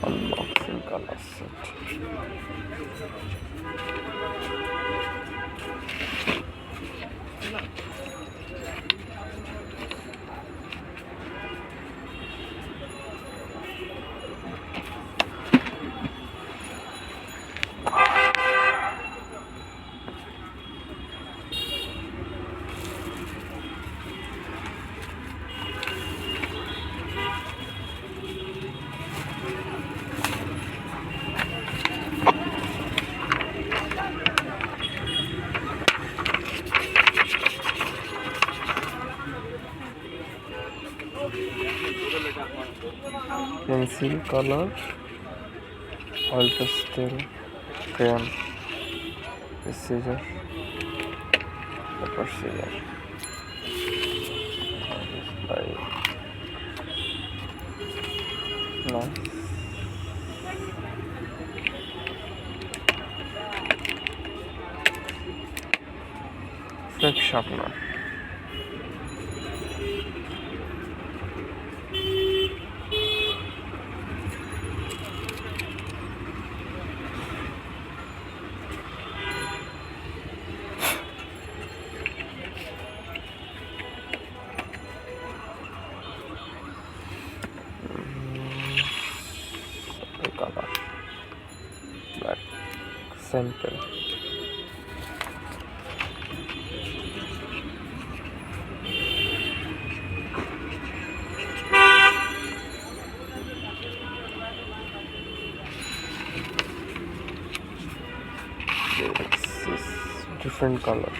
unboxing color set. Pencil color, oil pastel, crayon, scissor, paper scissor. Nice. Flip sharpener. Color black, simple. This is different color.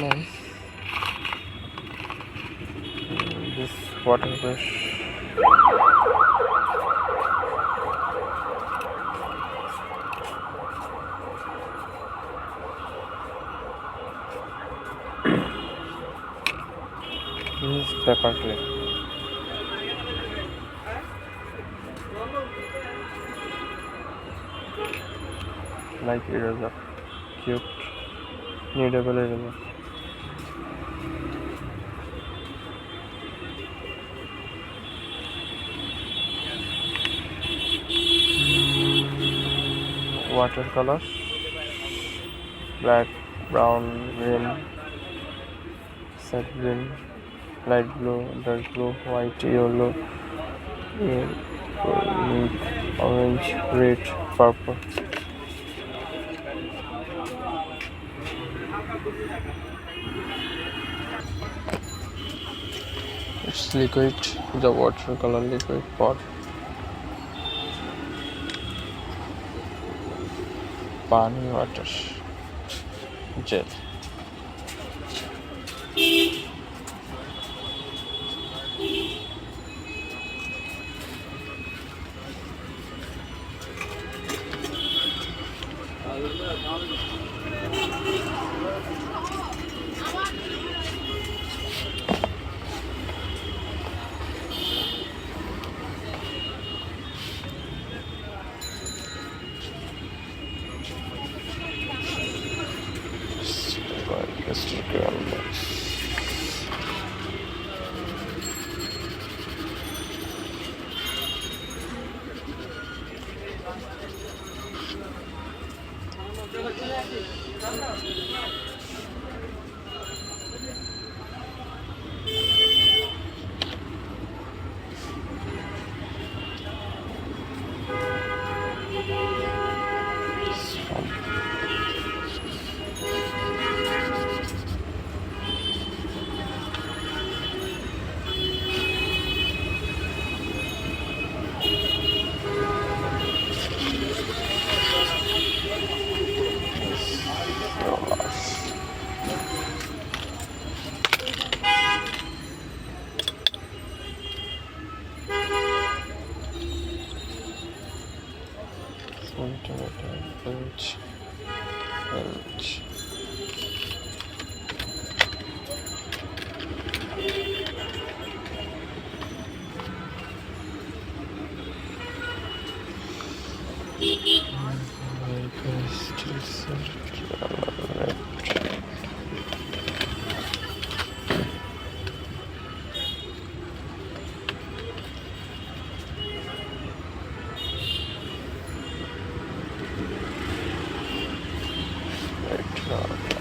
Nice. This water brush. This is paper clay. Like eraser. Cute. Kneadable eraser. Watercolor, black, brown, green, sand green, light blue, dark blue, white, yellow, pink, orange, red, purple. It's liquid, the watercolor liquid for Pani water gel. Instagram box. Okay.